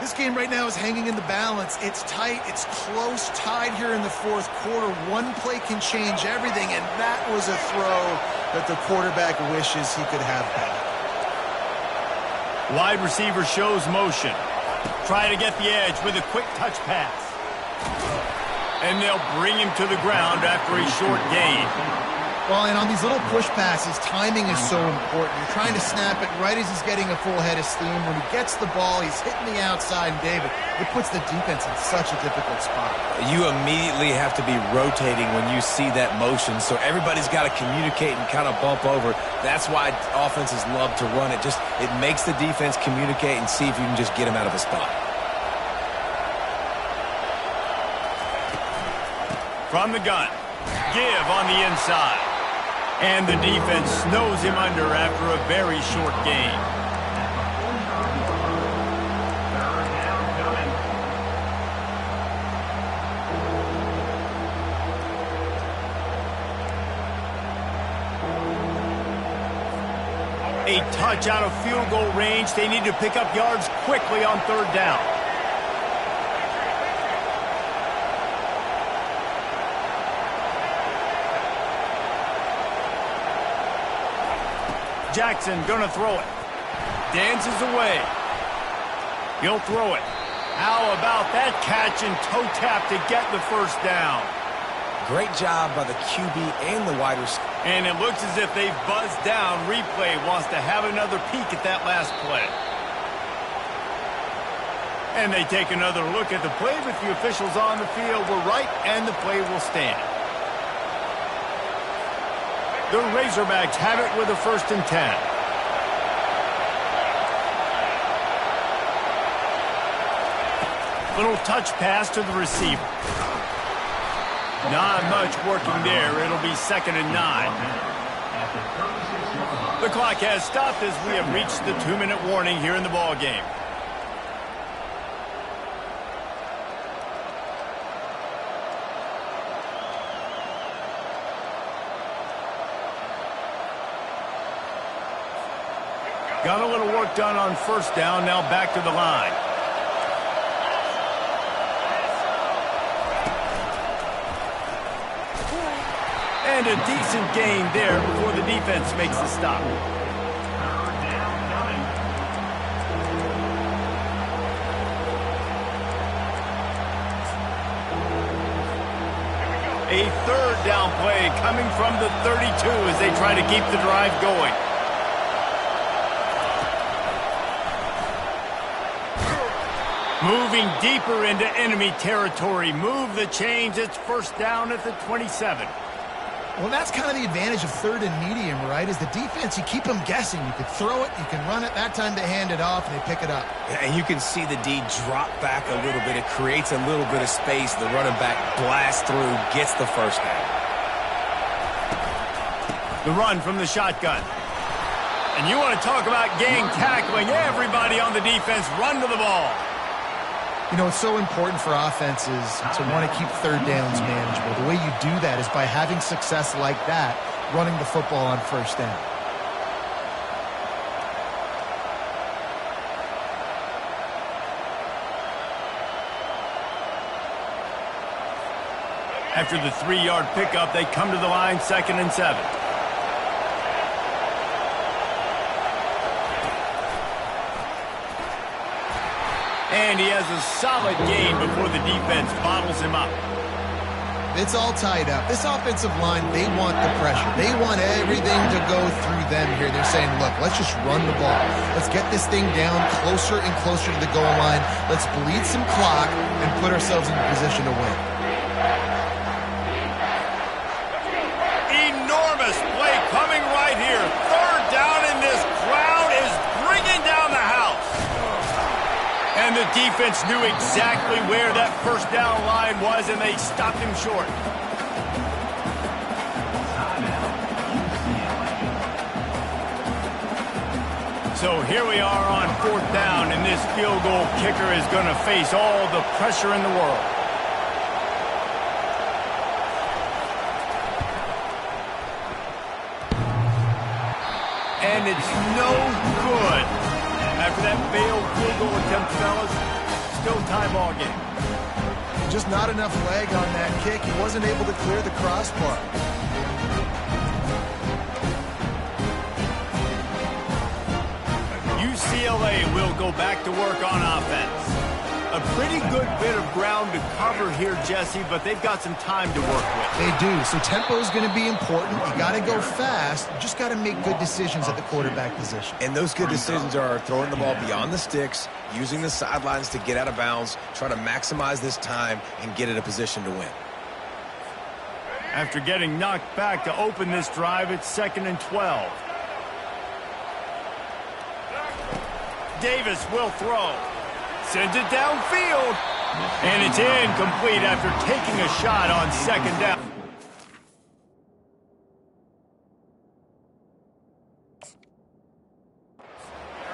This game right now is hanging in the balance. It's tight. It's close, tied here in the 4th quarter. One play can change everything, and that was a throw that the quarterback wishes he could have back. Wide receiver shows motion. Try to get the edge with a quick touch pass. And they'll bring him to the ground after a short gain. Well, and on these little push passes, timing is so important. You're trying to snap it right as he's getting a full head of steam. When he gets the ball, he's hitting the outside, and David, it puts the defense in such a difficult spot. You immediately have to be rotating when you see that motion, so everybody's got to communicate and kind of bump over. That's why offenses love to run it. It makes the defense communicate and see if you can just get him out of a spot. From the gun, give on the inside. And the defense snows him under after a very short gain. A touch out of field goal range. They need to pick up yards quickly on third down. Jackson gonna throw it. Dances away. He'll throw it. How about that catch and toe tap to get the first down? Great job by the QB and the wide receiver. And it looks as if they've buzzed down. Replay wants to have another peek at that last play. And they take another look at the play, but the officials on the field were right, and the play will stand. The Razorbacks have it with a 1st and 10. Little touch pass to the receiver. Not much working there. It'll be 2nd and 9. The clock has stopped as we have reached the 2-minute warning here in the ball game. Got a little work done on 1st down, now back to the line. And a decent gain there before the defense makes the stop. A 3rd down play coming from the 32 as they try to keep the drive going. Moving deeper into enemy territory. Move the chains. It's 1st down at the 27. Well, that's kind of the advantage of 3rd and medium, right? Is the defense, you keep them guessing. You can throw it, you can run it. That time they hand it off, and they pick it up. And you can see the D drop back a little bit. It creates a little bit of space. The running back blasts through, gets the 1st down. The run from the shotgun. And you want to talk about gang tackling. Everybody on the defense run to the ball. You know, it's so important for offenses to want to keep 3rd downs manageable. The way you do that is by having success like that, running the football on 1st down. After the 3-yard pickup, they come to the line 2nd and 7. And he has a solid gain before the defense bottles him up. It's all tied up. This offensive line, they want the pressure. They want everything to go through them here. They're saying, look, let's just run the ball. Let's get this thing down closer and closer to the goal line. Let's bleed some clock and put ourselves in a position to win. Enormous play coming right here. 3rd down, and this crowd is bringing down the house. And the defense knew exactly where that 1st down line was, and they stopped him short. So here we are on 4th down, and this field goal kicker is going to face all the pressure in the world. And it's no good. After that failed field goal attempt, fellas, still tie ball game. Just not enough leg on that kick. He wasn't able to clear the crossbar. UCLA will go back to work on offense. A pretty good bit of ground to cover here, Jesse, but they've got some time to work with. They do. So tempo is going to be important. You got to go fast. You just got to make good decisions at the quarterback position. And those good decisions are throwing the ball beyond the sticks, using the sidelines to get out of bounds, try to maximize this time and get in a position to win. After getting knocked back to open this drive, it's 2nd and 12. Davis will throw. Sends it downfield. And it's incomplete after taking a shot on 2nd down.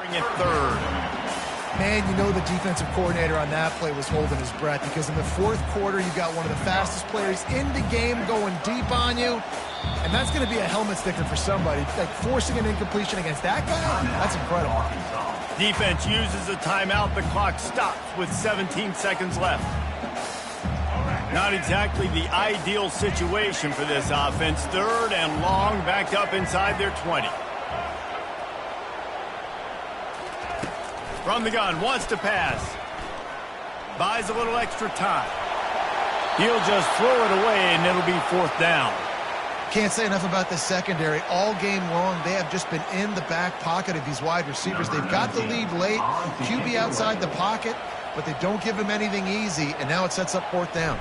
At 3rd. Man, you know the defensive coordinator on that play was holding his breath because in the 4th quarter, you got one of the fastest players in the game going deep on you. And that's going to be a helmet sticker for somebody. Like forcing an incompletion against that guy, that's incredible. Defense uses a timeout. The clock stops with 17 seconds left. Not exactly the ideal situation for this offense. 3rd and long, backed up inside their 20. From the gun, wants to pass. Buys a little extra time. He'll just throw it away, and it'll be 4th down. Can't say enough about the secondary. All game long, they have just been in the back pocket of these wide receivers. They've got the lead late. QB outside the pocket, but they don't give him anything easy, and now it sets up 4th down.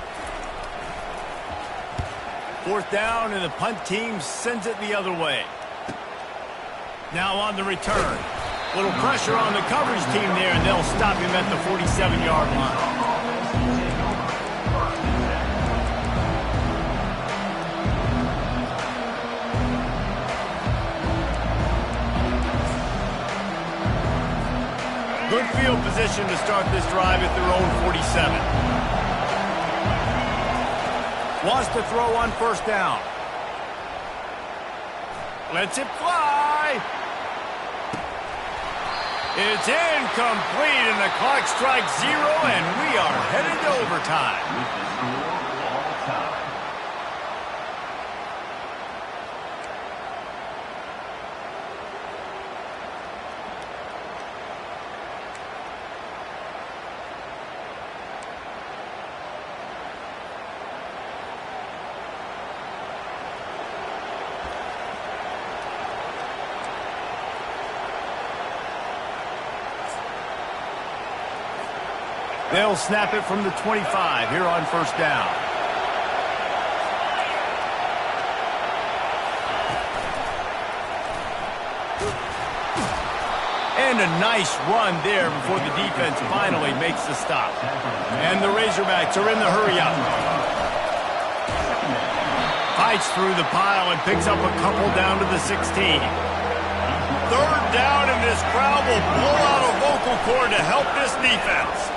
4th down, and the punt team sends it the other way. Now on the return. Little pressure on the coverage team there, and they'll stop him at the 47-yard line. Good field position to start this drive at their own 47. Wants to throw on 1st down. Lets it fly. It's incomplete, and the clock strikes 0, and we are headed to overtime. With the score, all time. They'll snap it from the 25 here on 1st down. And a nice run there before the defense finally makes the stop. And the Razorbacks are in the hurry-up. Fights through the pile and picks up a couple down to the 16. 3rd down, and this crowd will blow out a vocal cord to help this defense.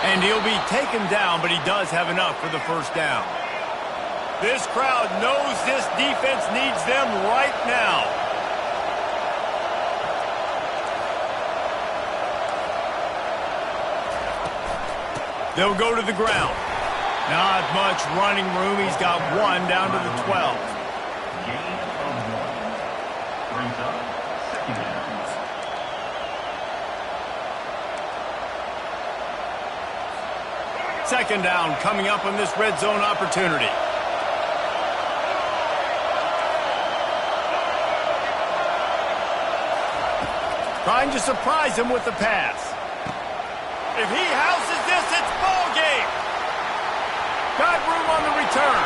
And he'll be taken down, but he does have enough for the 1st down. This crowd knows this defense needs them right now. They'll go to the ground. Not much running room. He's got 1 down to the 12. Gain of 1. Brings up 2nd down. 2nd down coming up on this red zone opportunity. Trying to surprise him with the pass. If he houses this, it's ball game. Got room on the return.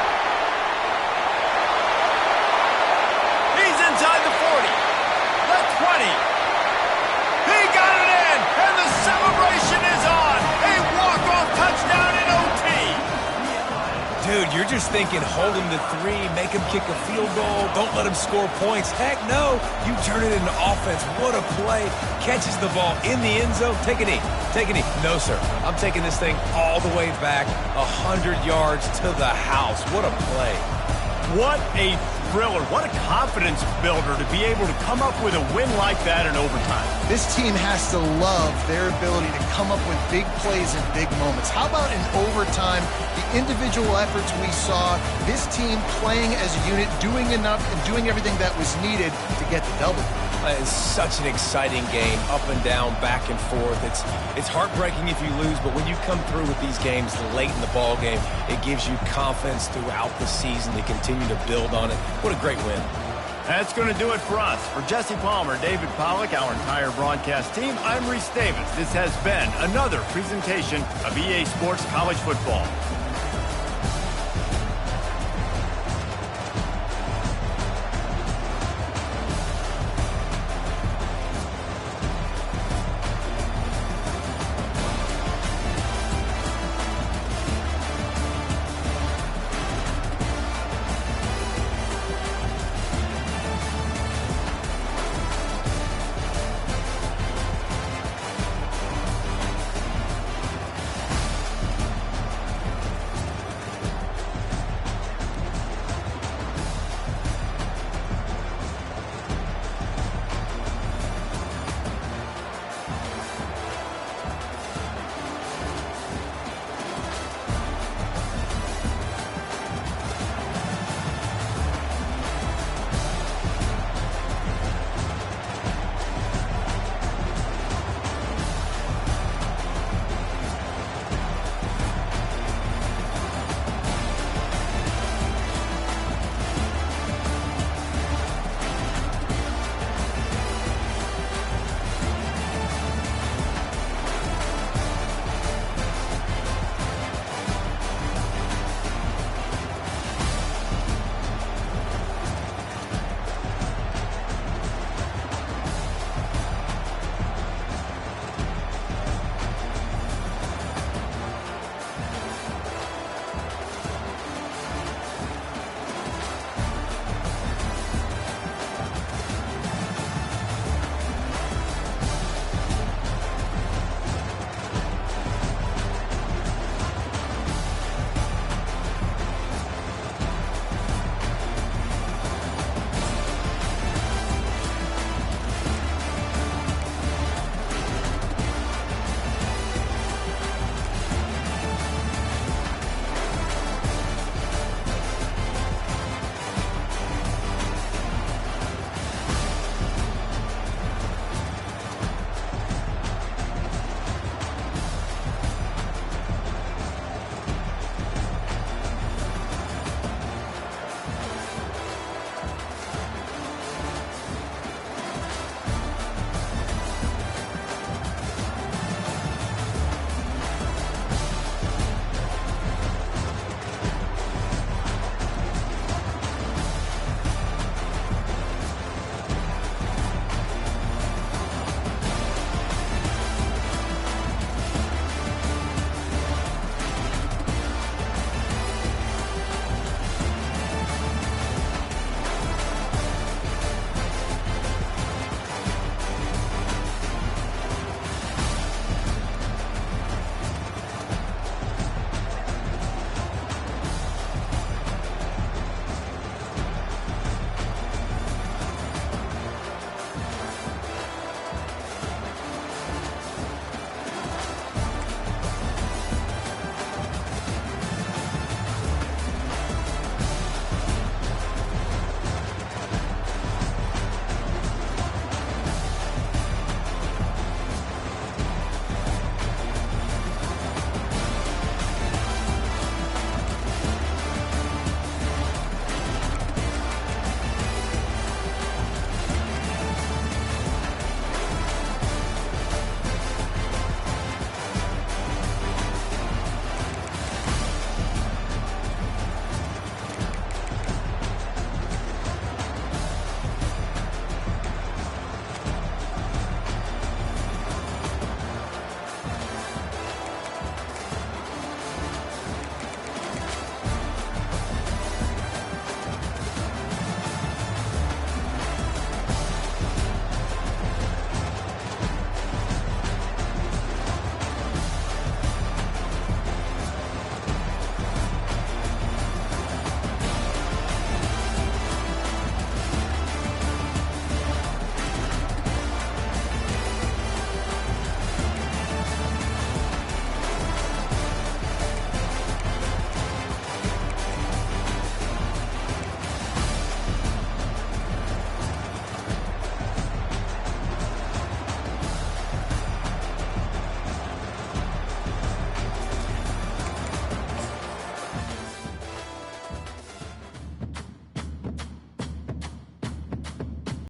He's inside the 40. The 20. He got it in, and the celebration is on. A walk-off touchdown in OT. Dude, you're just thinking hold him to 3, make him kick a field goal, don't let him score points. Heck no, you turn it into offense. What a play. Catches the ball in the end zone. Take a knee. Take a knee. No, sir. I'm taking this thing all the way back 100 yards to the house. What a play. What a thriller. What a confidence builder to be able to come up with a win like that in overtime. This team has to love their ability to come up with big plays in big moments. How about in overtime, the individual efforts we saw, this team playing as a unit, doing enough and doing everything that was needed to get the double. It's such an exciting game, up and down, back and forth. It's heartbreaking if you lose, but when you come through with these games late in the ball game, it gives you confidence throughout the season to continue to build on it. What a great win. That's going to do it for us. For Jesse Palmer, David Pollack, our entire broadcast team, I'm Reese Davis. This has been another presentation of EA Sports College Football.